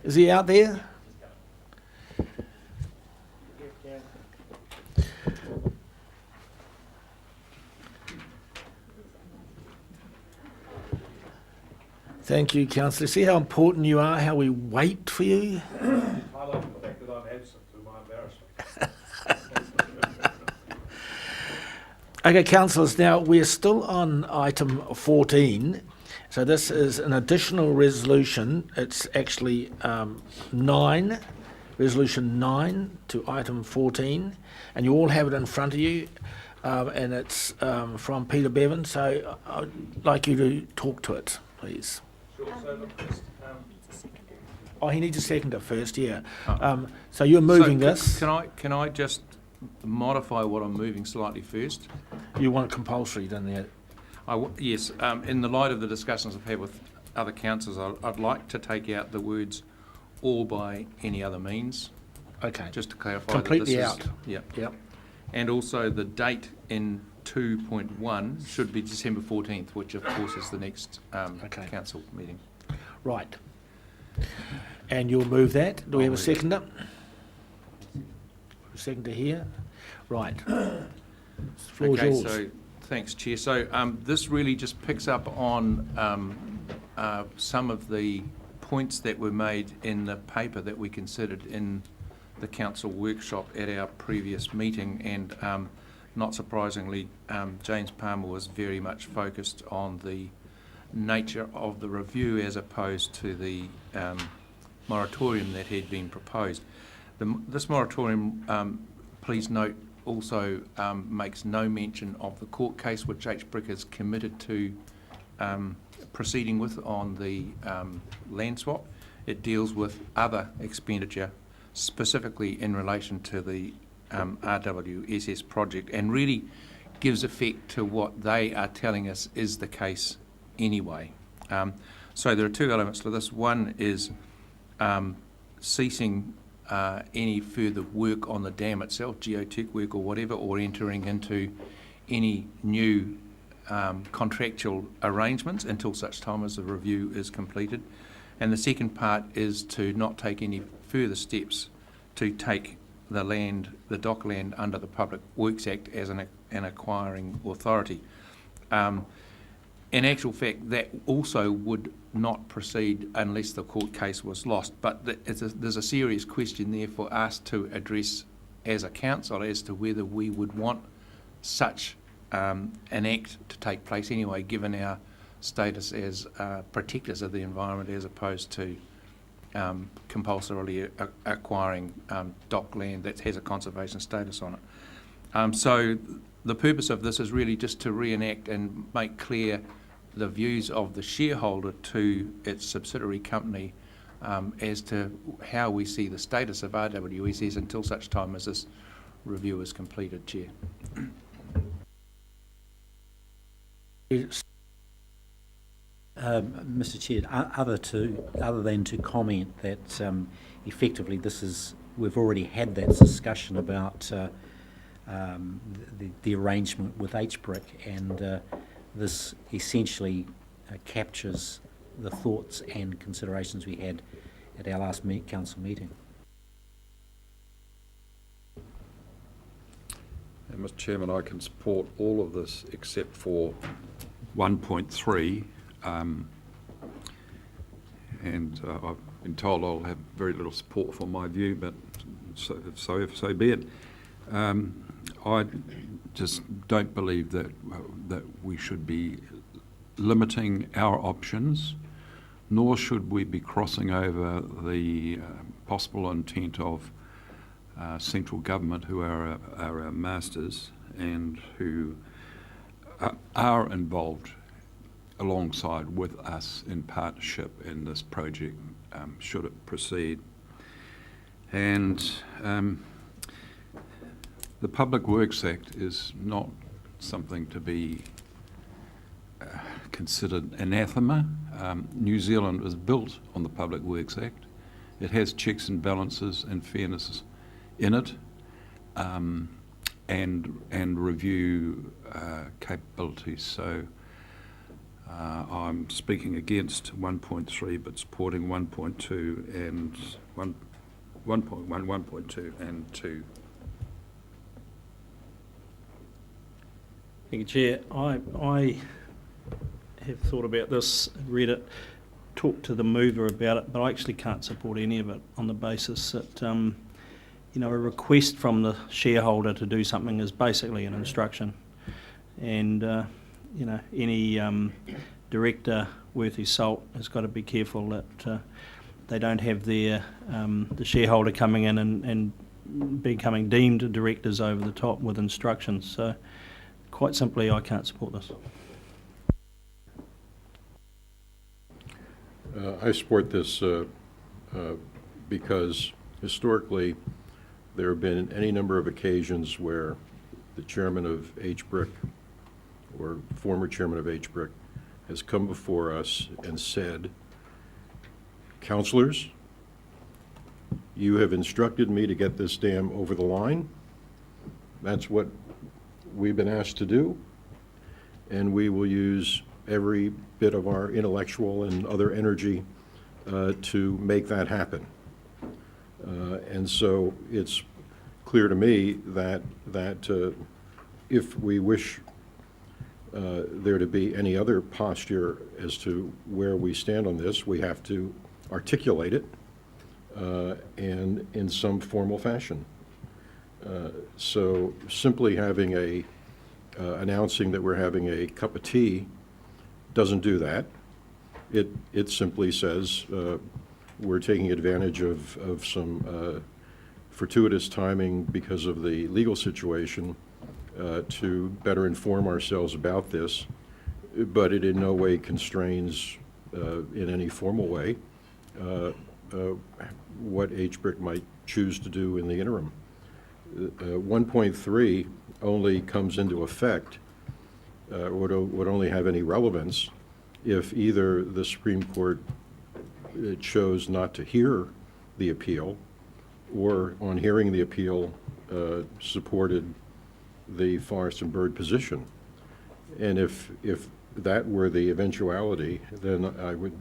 Is he out there? Thank you, Councillor. See how important you are, how we wait for you? Highlighting the fact that I'm absent to my embarrassment. Okay, councillors, now we're still on item 14. So this is an additional resolution. It's actually 9, resolution 9 to item 14. And you all have it in front of you. And it's from Peter Bevan. So I'd like you to talk to it, please. Sure, so the first, Oh, he needs a seconder first, yeah. So you're moving this. Can I just modify what I'm moving slightly first? You want it compulsory, don't you? Yes. In the light of the discussions I've had with other councils, I'd like to take out the words "or by any other means." Okay. Just to clarify. Completely that this out. Is, yeah. Yep. And also the date in 2.1 should be December 14th, which of course is the next council meeting. Right. And you'll move that. Do we have a seconder? A seconder here? Right. Floor's yours. So thanks, Chair. So this really just picks up on some of the points that were made in the paper that we considered in the council workshop at our previous meeting, and not surprisingly, James Palmer was very much focused on the nature of the review as opposed to the moratorium that had been proposed. This moratorium, please note, also makes no mention of the court case which HBRC is committed to proceeding with on the land swap. It deals with other expenditure, specifically in relation to the RWSS project, and really gives effect to what they are telling us is the case anyway. So there are two elements to this. One is ceasing any further work on the dam itself, geotech work or whatever, or entering into any new contractual arrangements until such time as the review is completed. And the second part is to not take any further steps to take the land, the dock land, under the Public Works Act as an acquiring authority. In actual fact, that also would not proceed unless the court case was lost. But there's a serious question there for us to address as a council as to whether we would want such an act to take place anyway, given our status as protectors of the environment as opposed to compulsorily acquiring dock land that has a conservation status on it. So the purpose of this is really just to reenact and make clear the views of the shareholder to its subsidiary company as to how we see the status of RWSS until such time as this review is completed, Chair. Mr. Chair, other than to comment that effectively we've already had that discussion about the arrangement with HBRC, and this essentially captures the thoughts and considerations we had at our last council meeting. And Mr. Chairman, I can support all of this except for 1.3. And I've been told I'll have very little support for my view, but so be it. I just don't believe that we should be limiting our options, nor should we be crossing over the possible intent of central government, who are our masters and who are involved alongside with us in partnership in this project, should it proceed. And the Public Works Act is not something to be considered anathema. New Zealand was built on the Public Works Act. It has checks and balances and fairness in it, and review capabilities. So I'm speaking against 1.3 but supporting 1.2 and 1.1, 1.2 and 2. Thank you, Chair. I have thought about this, read it, talked to the mover about it, but I actually can't support any of it on the basis that, you know, a request from the shareholder to do something is basically an instruction. And, you know, any director worth his salt has got to be careful that they don't have their the shareholder coming in and becoming deemed directors over the top with instructions. So, quite simply, I can't support this. I support this because historically there have been any number of occasions where the chairman of HBRC or former chairman of HBRC has come before us and said, "Councillors, you have instructed me to get this dam over the line. That's what we've been asked to do, and we will use every bit of our intellectual and other energy to make that happen." And so it's clear to me that if we wish there to be any other posture as to where we stand on this, we have to articulate it and in some formal fashion. So simply having announcing that we're having a cup of tea doesn't do that. It simply says we're taking advantage of some fortuitous timing because of the legal situation to better inform ourselves about this, but it in no way constrains in any formal way what HBRC might choose to do in the interim. 1.3 only comes into effect, would only have any relevance if either the Supreme Court chose not to hear the appeal, or on hearing the appeal supported the forest and bird position. And if that were the eventuality, then I would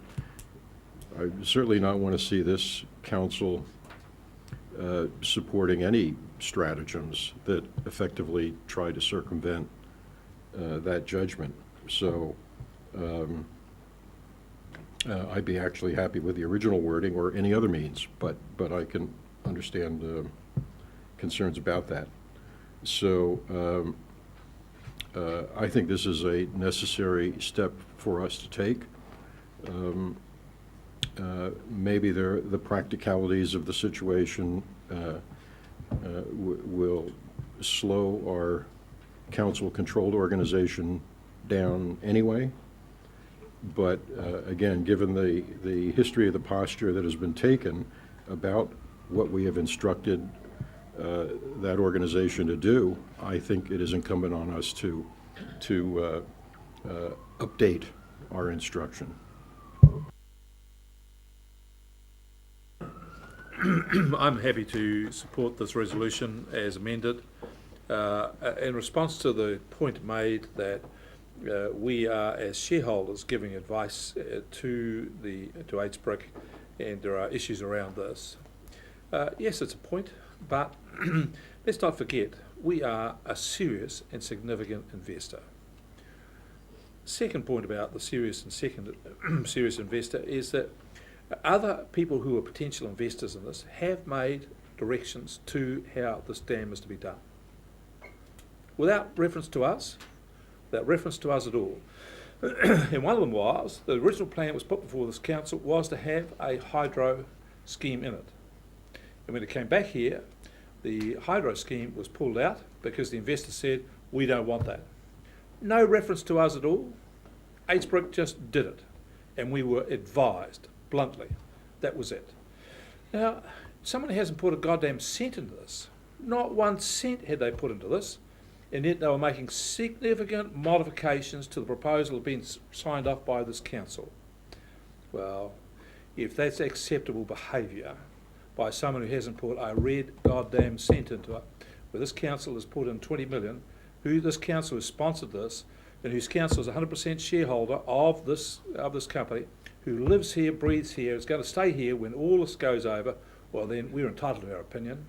certainly not want to see this council supporting any stratagems that effectively try to circumvent that judgment. So I'd be actually happy with the original wording or any other means, but I can understand concerns about that. So I think this is a necessary step for us to take. Maybe the practicalities of the situation will slow our council-controlled organization down anyway. But again, given the history of the posture that has been taken about what we have instructed that organization to do, I think it is incumbent on us to update our instruction. I'm happy to support this resolution as amended. In response to the point made that we are, as shareholders, giving advice to HBRC, and there are issues around this. Yes, it's a point, but let's not forget, we are a serious and significant investor. Second point about the serious investor is that other people who are potential investors in this have made directions to how this dam is to be done. Without reference to us at all. And one of them was, the original plan that was put before this council was to have a hydro scheme in it. And when it came back here, the hydro scheme was pulled out because the investor said, we don't want that. No reference to us at all. HBRC just did it. And we were advised, bluntly. That was it. Now, someone hasn't put a goddamn cent into this. Not 1 cent had they put into this. And yet they were making significant modifications to the proposal that had been signed off by this council. Well, if that's acceptable behaviour by someone who hasn't put a red goddamn cent into it, where this council has put in 20 million, who this council has sponsored this, and whose council is 100% shareholder of this company, who lives here, breathes here, is going to stay here when all this goes over, well then we're entitled to our opinion,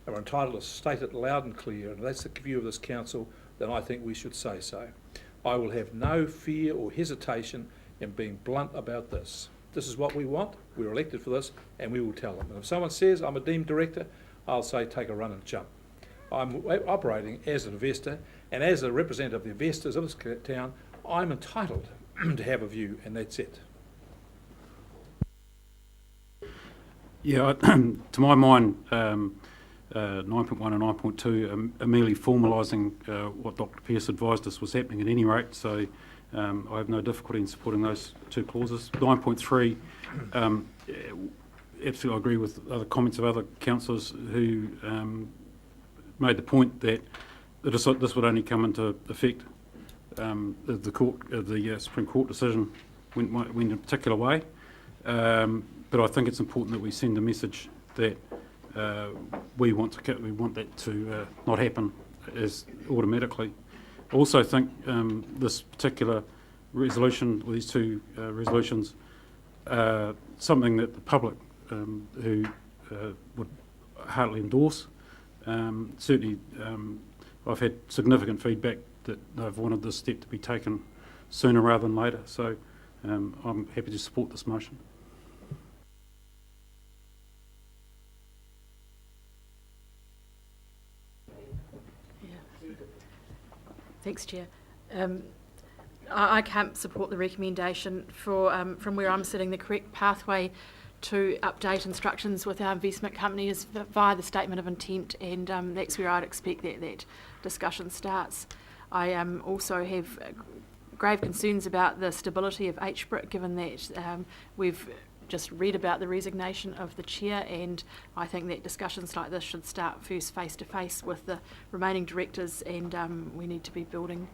and we're entitled to state it loud and clear, and if that's the view of this council, then I think we should say so. I will have no fear or hesitation in being blunt about this. This is what we want, we're elected for this, and we will tell them. And if someone says I'm a deemed director, I'll say take a run and jump. I'm operating as an investor, and as a representative of the investors of this town, I'm entitled to have a view, and that's it. Yeah, to my mind, 9.1 and 9.2 are merely formalising what Dr Pearce advised us was happening at any rate, so I have no difficulty in supporting those two clauses. 9.3, absolutely agree with other comments of other councillors who made the point that this would only come into effect if the Supreme Court decision went in a particular way. But I think it's important that we send a message that we want that to not happen as automatically. I also think this particular resolution, or these two resolutions, something that the public who would heartily endorse. Certainly, I've had significant feedback that they've wanted this step to be taken sooner rather than later. So I'm happy to support this motion. Thanks, Chair. I can't support the recommendation for, from where I'm sitting, the correct pathway to update instructions with our investment company is via the statement of intent, and that's where I'd expect that discussion starts. I also have grave concerns about the stability of HBRC, given that we've just read about the resignation of the chair, and I think that discussions like this should start first face-to-face with the remaining directors, and we need to be building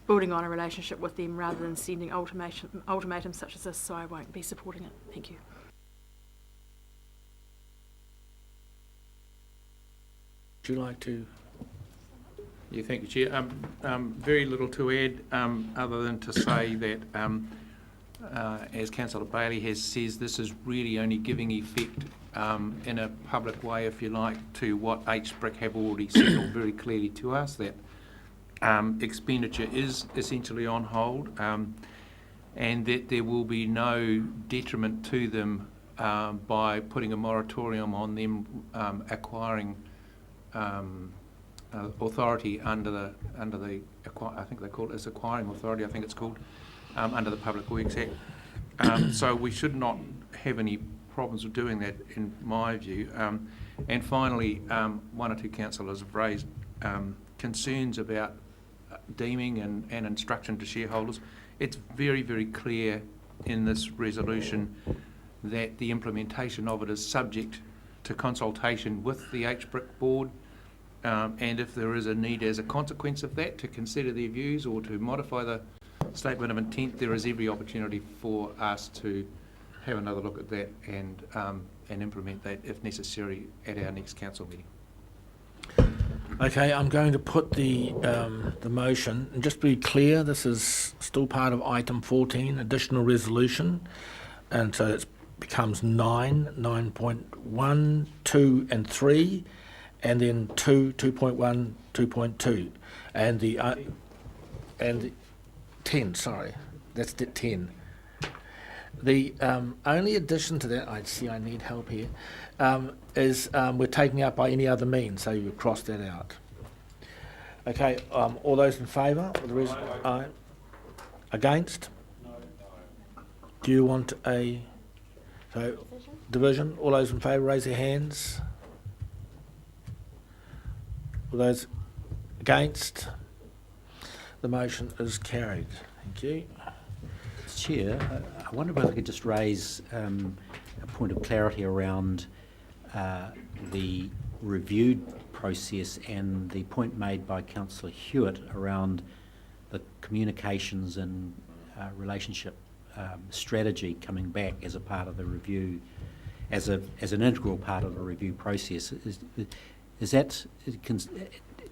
on a relationship with them rather than sending ultimatums such as this, so I won't be supporting it. Thank you. Would you like to? Yeah, thank you, Chair. Very little to add other than to say that as Councillor Bailey says, this is really only giving effect in a public way, if you like, to what HBRC have already signalled very clearly to us, that expenditure is essentially on hold, and that there will be no detriment to them by putting a moratorium on them acquiring authority under the I think they call it as acquiring authority. I think it's called under the Public Works Act. So we should not have any problems with doing that, in my view. And finally, one or two councillors have raised concerns about deeming and instruction to shareholders. It's very, very clear in this resolution that the implementation of it is subject to consultation with the HBRC board, and if there is a need as a consequence of that to consider their views or to modify the statement of intent, there is every opportunity for us to have another look at that and implement that if necessary at our next council meeting. Okay, I'm going to put the motion, and just to be clear, this is still part of item 14, additional resolution, and so it becomes 9.1, 2 and 3, and then 2.1, 2.2, and the 10, sorry, that's the 10. The only addition to that, I see I need help here, is we're taking out by any other means, so you cross that out. Okay, all those in favour? Aye. Against? No. Do you want a division? All those in favour, raise their hands. All those against? The motion is carried. Thank you. Chair, I wonder if I could just raise a point of clarity around the review process and the point made by Councillor Hewitt around the communications and relationship strategy coming back as a part of the review, as an integral part of the review process. Is that,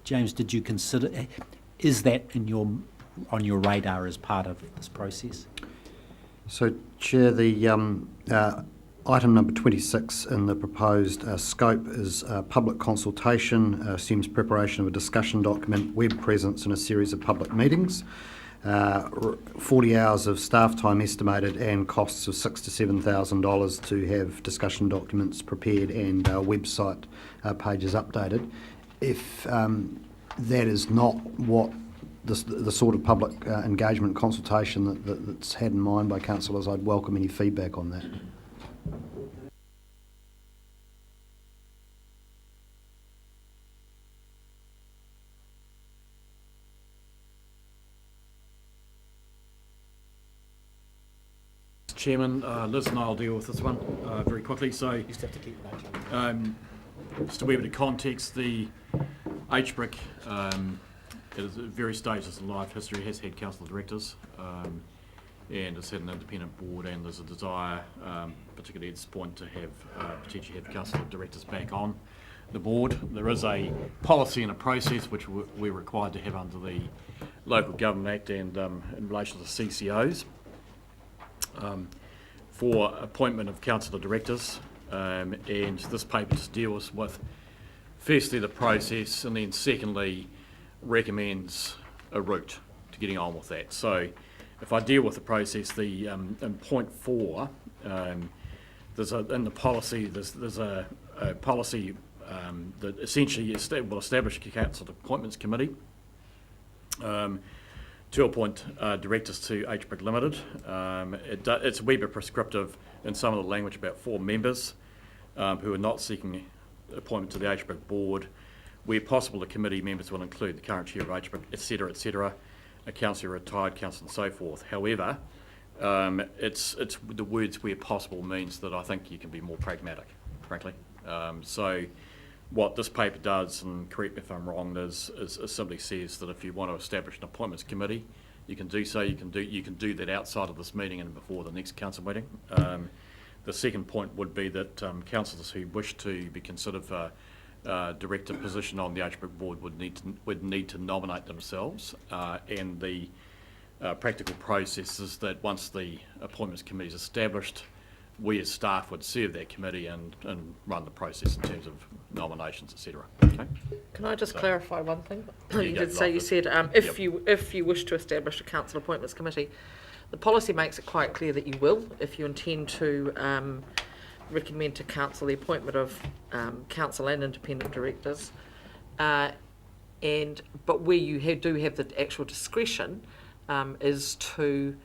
James, did you consider, is that in your on your radar as part of this process? So, Chair, the item number 26 in the proposed scope is public consultation, assumes preparation of a discussion document, web presence and a series of public meetings. 40 hours of staff time estimated and costs of $6,000 to $7,000 to have discussion documents prepared and website pages updated. If that is not what the sort of public engagement consultation that's had in mind by councillors, I'd welcome any feedback on that. Chairman, Liz and I will deal with this one very quickly. So, You just have to keep noting. just a wee bit of context, the HBRC at various stages in life history has had council directors and has had an independent board, and there's a desire, particularly at this point, to have potentially have council directors back on the board. There is a policy and a process which we're required to have under the Local Government Act and in relation to CCOs. For appointment of councillor directors, and this paper just deals with firstly the process, and then secondly recommends a route to getting on with that. So if I deal with the process, the in point 4, there's in the policy there's a policy that essentially will establish a council appointments committee to appoint directors to HBRC Limited. It's a wee bit prescriptive in some of the language about 4 members who are not seeking appointment to the HBRC board. Where possible, the committee members will include the current chair of HBRC, etc., a councillor, retired councillor, and so forth. However, it's the words where possible means that I think you can be more pragmatic, frankly. So what this paper does, and correct me if I'm wrong, is simply says that if you want to establish an appointments committee, you can do so. You can do that outside of this meeting and before the next council meeting. The second point would be that councillors who wish to be considered for director position on the HBRC board would need to nominate themselves, and the practical process is that once the appointments committee is established, we as staff would serve that committee and run the process in terms of nominations, etc. Okay. Can I just clarify one thing? Yeah, You did go say, for you it. said if you wish to establish a council appointments committee, the policy makes it quite clear that you will, if you intend to recommend to council the appointment of council and independent directors, but where you do have the actual discretion is to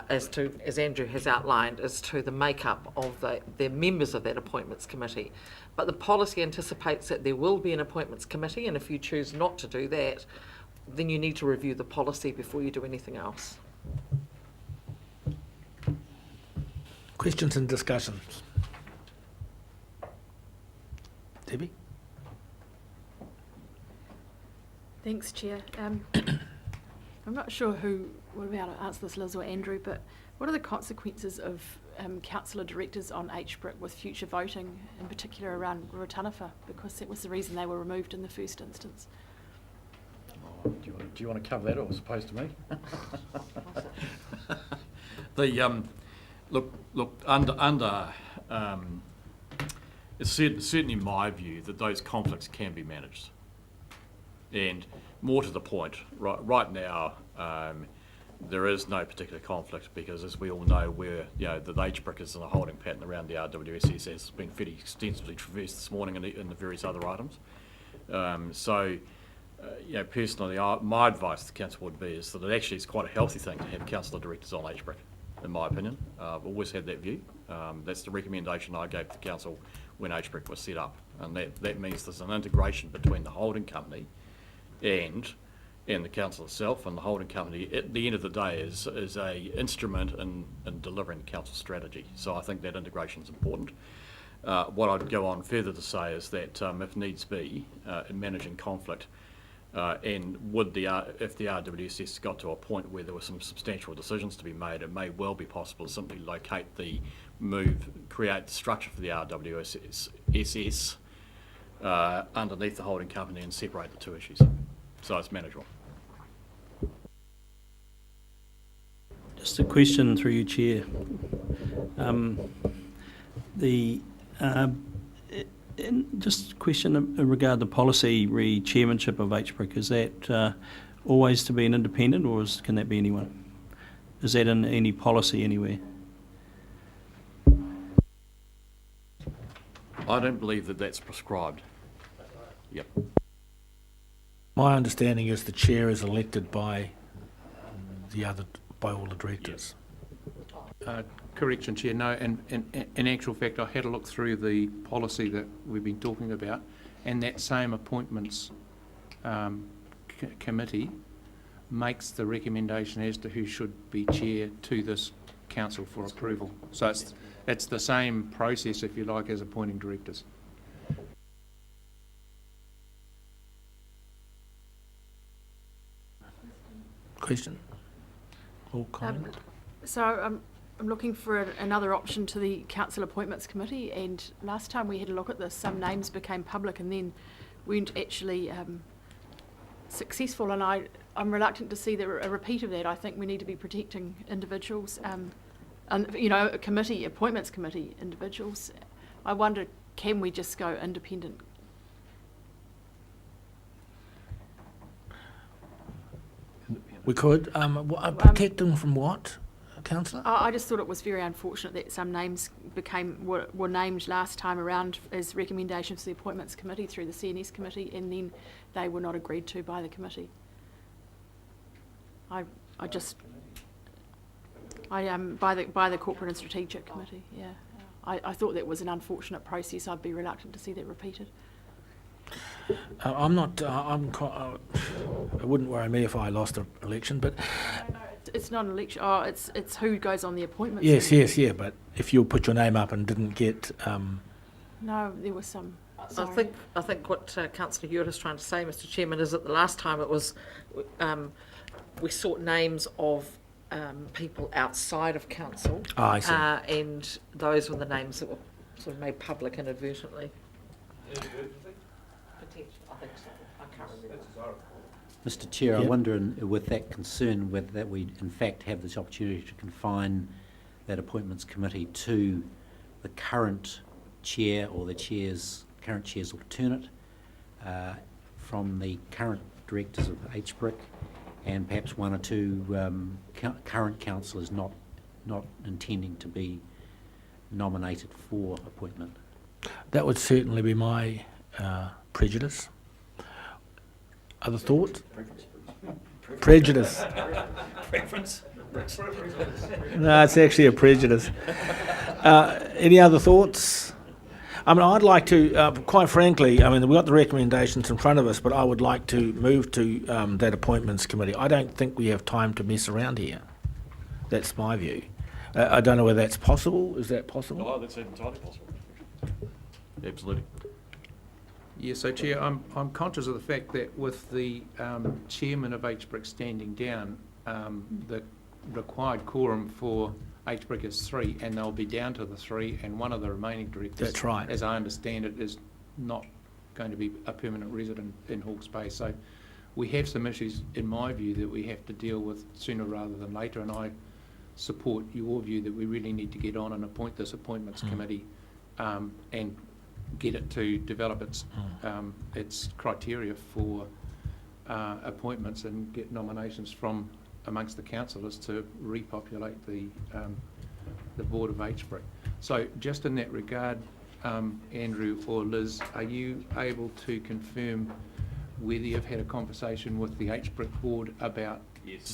as Andrew has outlined, as to the makeup of the members of that appointments committee. But the policy anticipates that there will be an appointments committee, and if you choose not to do that, then you need to review the policy before you do anything else. Questions and discussions? Debbie? Thanks, Chair. I'm not sure who would be able to answer this, Liz or Andrew, but what are the consequences of councillor directors on HBRC with future voting, in particular around Ruataniwha, because that was the reason they were removed in the first instance? Oh, do you want to cover that, or as opposed to me? Look under it's certainly my view that those conflicts can be managed, and more to the point, right now there is no particular conflict, because as we all know, the HBRC is in a holding pattern around the RWSS, has been fairly extensively traversed this morning in the various other items. Personally, my advice to the council would be is that it actually is quite a healthy thing to have councillor directors on HBRC, in my opinion. I've always had that view. That's the recommendation I gave to the council when HBRC was set up, and that means there's an integration between the holding company and the council itself, and the holding company at the end of the day is a instrument in delivering the council strategy. So I think that integration is important. What I'd go on further to say is that if needs be, in managing conflict, and if the RWSS got to a point where there were some substantial decisions to be made, it may well be possible to simply locate create the structure for the RWSS underneath the holding company and separate the two issues. So it's manageable. Just a question through you, Chair. Just a question in regard to policy chairmanship of HBRC. Is that always to be an independent, or can that be anyone? Is that in any policy anywhere? I don't believe that that's prescribed. Yep. My understanding is the chair is elected by all the directors. Correction, Chair, no, and in actual fact, I had a look through the policy that we've been talking about, and that same appointments committee makes the recommendation as to who should be chair to this council for approval. So it's the same process, if you like, as appointing directors. Question? Or comment? So I'm looking for another option to the Council Appointments Committee, and last time we had a look at this, some names became public and then weren't actually successful, and I'm reluctant to see a repeat of that. I think we need to be protecting individuals, and appointments committee individuals. I wonder, can we just go independent? We could. Protect them from what, Councillor? I just thought it was very unfortunate that some names were named last time around as recommendations to the Appointments Committee through the CNS Committee, and then they were not agreed to by the committee. By the Corporate and Strategic Committee. Yeah, I thought that was an unfortunate process. I'd be reluctant to see that repeated. I'm not. It wouldn't worry me if I lost an election, but it's not an election. Oh, it's who goes on the appointments. Yes, but if you put your name up and didn't get. No, there was some. Sorry. I think what Councillor Hewitt is trying to say, Mr. Chairman, is that the last time it was, we sought names of people outside of council. Oh, I see. And those were the names that were sort of made public inadvertently. I think so. I can't remember. Mr. Chair, I Yep. wonder, with that concern, whether that we in fact have this opportunity to confine that appointments committee to the current chair or the current chair's alternate from the current directors of HBRC, and perhaps one or two current councillors not intending to be nominated for appointment. That would certainly be my prejudice. Other thoughts? Prejudice. Preference. No, it's actually a prejudice. Any other thoughts? I mean, I'd like to, quite frankly, I mean, we've got the recommendations in front of us, but I would like to move to that appointments committee. I don't think we have time to mess around here. That's my view. I don't know whether that's possible. Is that possible? Oh, that's entirely possible. Absolutely. Yeah, so Chair, I'm conscious of the fact that with the chairman of HBRC standing down, the required quorum for HBRC is 3, and they'll be down to the 3, and one of the remaining directors, That's right. as I understand it, is not going to be a permanent resident in Hawke's Bay. So we have some issues, in my view, that we have to deal with sooner rather than later, and I support your view that we really need to get on and appoint this appointments committee and get it to develop its criteria for appointments and get nominations from amongst the councillors to repopulate the board of HBRC. So just in that regard, Andrew or Liz, are you able to confirm whether you've had a conversation with the HBRC board about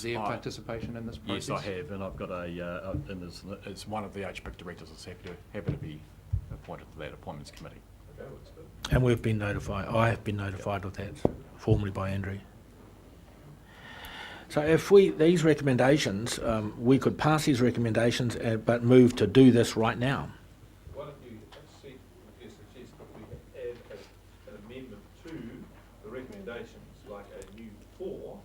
their participation in this process? Yes, I have, and I've got it's one of the HBRC directors that's happy to be appointed to that appointments committee. And we've been notified. I have been notified of that formally by Andrew. So if these recommendations, we could pass these recommendations, but move to do this right now. Why don't you suggest that we add an amendment to the recommendations, like a new 4,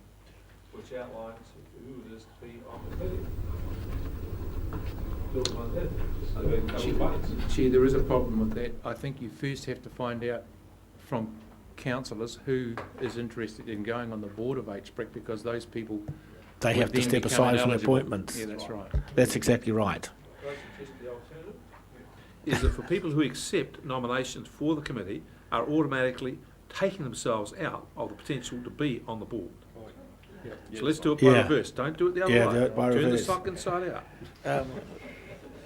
which outlines who it is to be on the committee. Chair, there is a problem with that. I think you first have to find out from councillors who is interested in going on the board of HBRC, because those people They have to then step become aside from the ineligible. appointments. Yeah, that's right. That's exactly right. Is that for people who accept nominations for the committee are automatically taking themselves out of the potential to be on the board. So let's do it by Yeah. reverse. Don't do it the other Yeah, way. do it by Turn the reverse. sock inside out.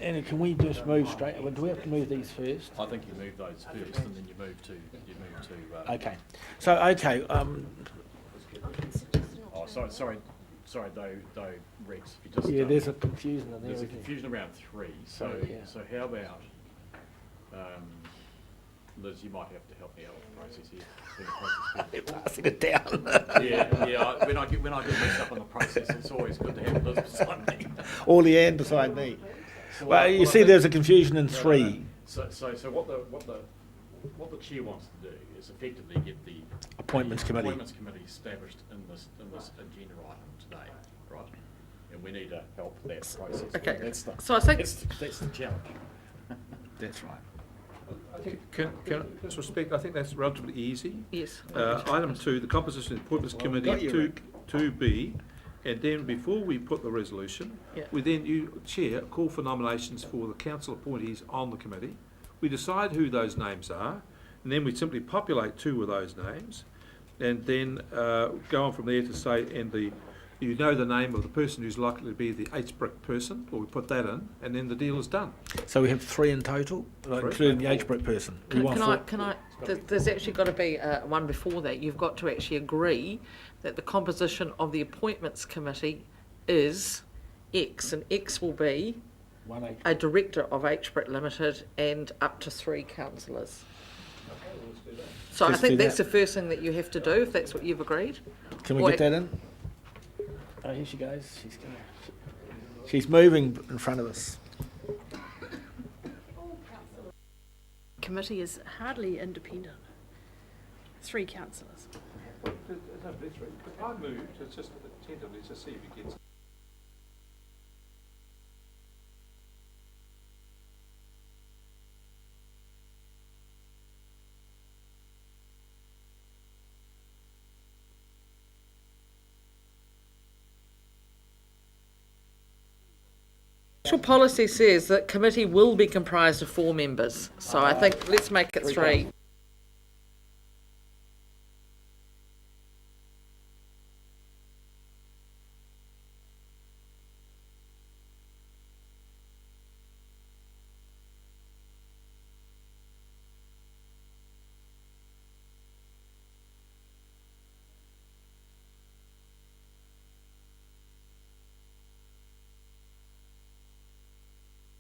Anna, can we just move straight? Do we have to move these first? I think you move those first, and then you move to Okay. So, okay, Oh, sorry, though, Rex, if you just. yeah, there's a confusion in there. There's a isn't there? confusion around 3, so, Yeah. so how about, Liz, you might have to help me out with the process here. Doing the process Passing it down. yeah, when I get mixed up on the process, it's always good to have Liz beside me. Or Leanne beside me. So Well, you I see, think- there's a confusion in No, 3. So what the chair wants to do is effectively get the Appointments committee. Appointments committee established in this agenda item today, right? And we need to help that process. Okay. That's the, So I think that's the challenge. That's right. Can just respect, I think that's relatively easy. yes. Item 2, the composition of the appointments committee, 2B, and then before we put the resolution, Yeah. we then, you, Chair, call for nominations for the council appointees on the committee. We decide who those names are, and then we simply populate 2 of those names, and then go on from there to say, you know the name of the person who's likely to be the HBRC person, or we put that in, and then the deal is done. So we have 3 in total, including the HBRC person. We want four. There's actually got to be one before that. You've got to actually agree that the composition of the appointments committee is X, and X will be One HBRC. a director of HBRC Limited and up to 3 councillors. So Let's I think do that's that. the first thing that you have to do, if that's what you've agreed. Can we Or get that in? Oh, here she goes. She's moving in front of us. Committee is hardly independent. 3 councillors. I moved, it's just tentatively to see if it gets. Actual policy says that committee will be comprised of 4 members, so I think let's make it 3.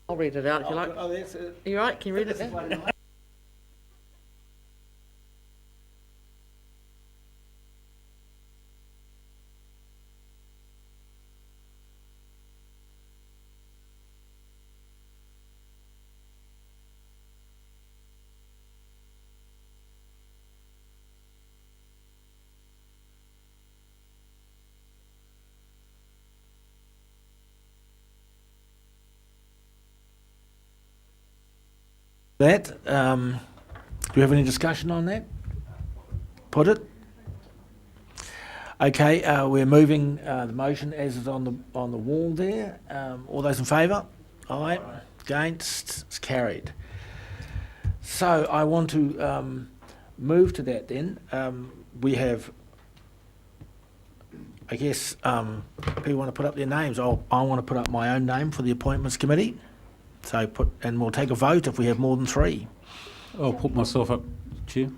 I'll read it out if you like. Oh, that's it. Are you right? Can you read it now? That, do you have any discussion on that? Put it? Okay, we're moving the motion as is on the wall there. All those in favour? Aye. Against? It's carried. So I want to move to that then. We have, I guess, people want to put up their names. I want to put up my own name for the appointments committee. So and we'll take a vote if we have more than 3. I'll put myself up, Chair.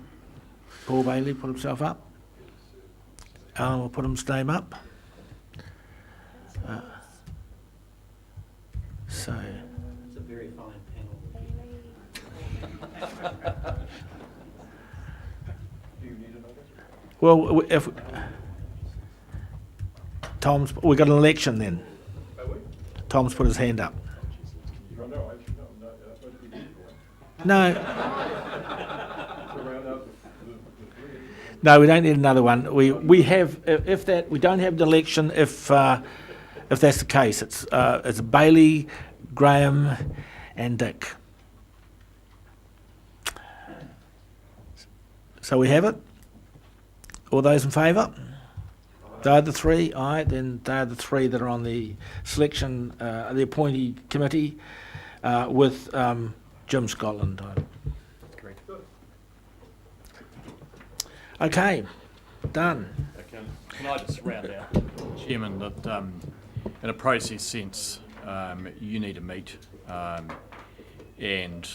Paul Bailey put himself up. Alan will put his name up. So, It's a very fine panel. well, if we got an election then. Tom's put his hand up. No. No, we don't need another one. We have if that we don't have an election if that's the case. It's Bailey, Graham, and Dick. So we have it. All those in favour? They're the three, aye, then they're the three that are on the selection, the appointee committee, with Jim Scotland. Correct. Okay, done. Can I just round out, Chairman, that in a process sense, you need to meet and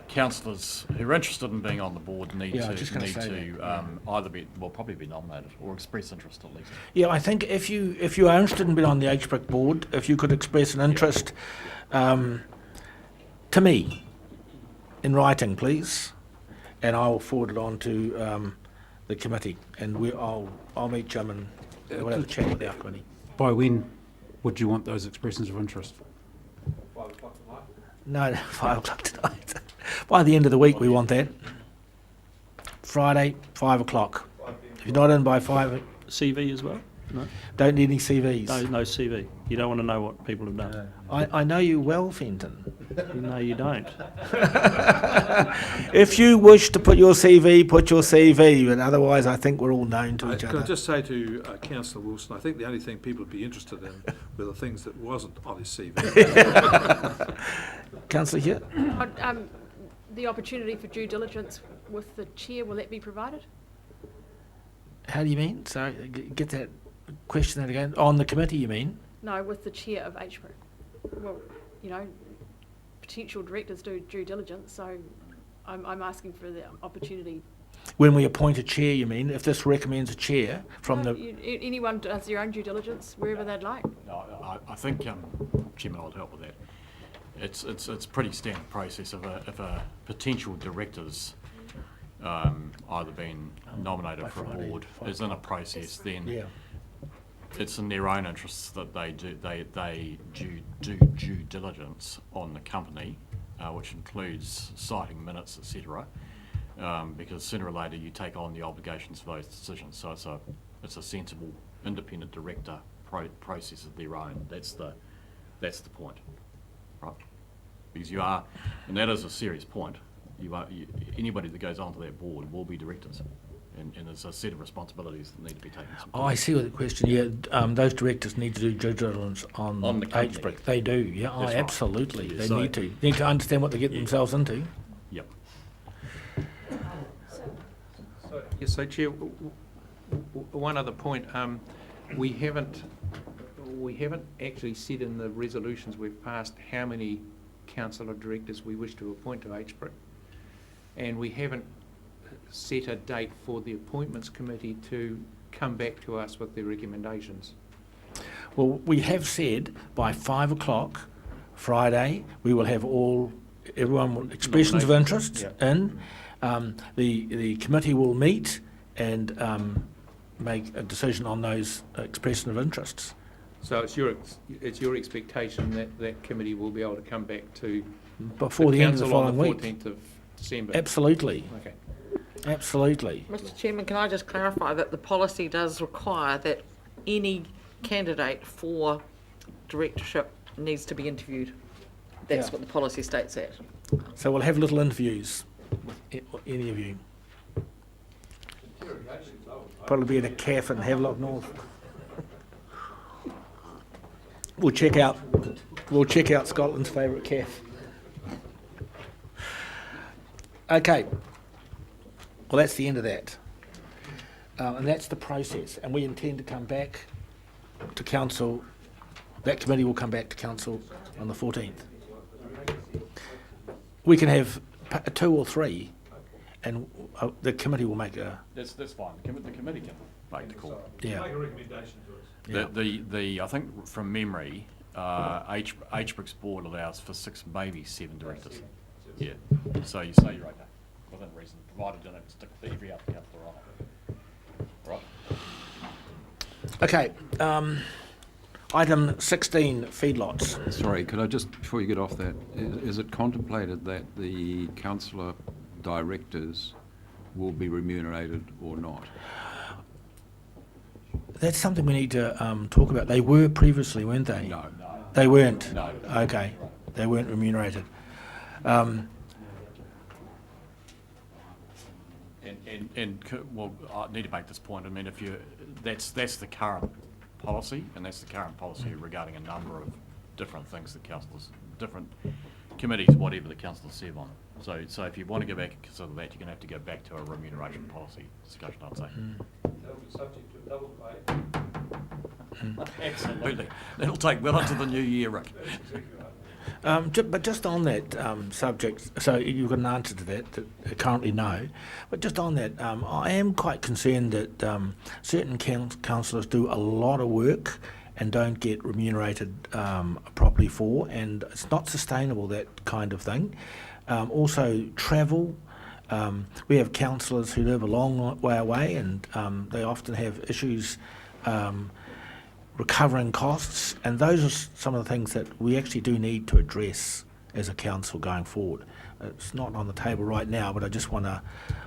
councillors who are interested in being on the board need Yeah, I was just gonna say to either be, well, probably be nominated or express interest at least. Yeah, I think if you are interested in being on the HBRC board, if you could express an interest to me in writing, please, and I will forward it on to the committee, and I'll meet Jim and we'll have a chat with our committee. By when would you want those expressions of interest? No, 5 o'clock tonight. By the end of the week, we want that. Friday, 5 o'clock. If you're not in by 5, CV as well? No? don't need any CVs. No CV. You don't want to know what people have done. I know you well, Fenton. No, you don't. If you wish to put your CV, put your CV, but otherwise I think we're all known to each Can I other. just say to Councillor Wilson, I think the only thing people would be interested in were the things that wasn't on his CV. Councillor here? The opportunity for due diligence with the chair, will that be provided? How do you mean? Sorry, get that question that again. On the committee, you mean? No, with the chair of HBRC. Well, you know, potential directors do due diligence, so I'm asking for the opportunity. When we appoint a chair, you mean? If this recommends a chair from No, the... anyone does their own due diligence wherever they'd like. No, I think, Chairman, I'll help with that. It's pretty standard process if a potential director's either been nominated for a board, is in a process, then Yeah. it's in their own interests that they do due diligence on the company, which includes citing minutes, etc. Because sooner or later you take on the obligations for those decisions. So it's a sensible independent director process of their own. That's the point, right? Because you are, and that is a serious point. Anybody that goes onto that board will be directors, and there's a set of responsibilities that need to be taken. Oh, I see what the question. Yeah, those directors need to do due diligence on the company. HBRC. They do. Yeah, That's right. absolutely. Yeah, They so- need to. Need to understand what they get themselves into. Yep. Yes, so Chair, one other point. We haven't actually said in the resolutions we've passed how many councillor directors we wish to appoint to HBRC. And we haven't set a date for the appointments committee to come back to us with their recommendations. Well, we have said by 5 o'clock Friday we will have everyone will expressions of interest in. The committee will meet and make a decision on those expression of interests. So it's your expectation that that committee will be able to come back to Before the end of the council on following the week. 14th of December. Absolutely. Okay. Absolutely. Mr Chairman, can I just clarify that the policy does require that any candidate for directorship needs to be interviewed? That's Yeah. what the policy states that. So we'll have little interviews with any of you. Probably be in a cafe in Havelock North. We'll check out Scotland's favourite cafe. Okay. Well, that's the end of that. And that's the process. And we intend to come back to council. That committee will come back to council on the 14th. We can have 2 or 3, and the committee will make a... That's fine. The committee can make the call. Yeah. Make a recommendation to us. The I think from memory, HBRC's board allows for 6, maybe 7 directors. Yeah. So you're right there, within reason, provided you don't stick with every other councillor on it. Right. Okay. Item 16, feedlots. Sorry, could I just, before you get off that, is it contemplated that the councillor directors will be remunerated or not? That's something we need to talk about. They were previously, weren't they? No. They weren't? No. Okay. They weren't remunerated. Well, I need to make this point. I mean, that's the current policy, and that's the current policy regarding a number of different things that councillors, different committees, whatever the councillors serve on. So if you want to go back and consider that, you're going to have to go back to a remuneration policy discussion, I'd say. That'll be subject to double pay. Absolutely. That'll take well into the new year, Rick. But just on that subject, so you've got an answer to that, currently no. But just on that, I am quite concerned that certain councillors do a lot of work and don't get remunerated properly for, and it's not sustainable, that kind of thing. Also, travel. We have councillors who live a long way away, and they often have issues recovering costs, and those are some of the things that we actually do need to address as a council going forward. It's not on the table right now, but I just want to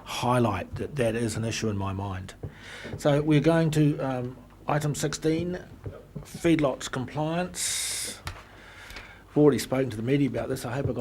highlight that that is an issue in my mind. So we're going to item 16, feedlots compliance. I've already spoken to the media about this. I hope I got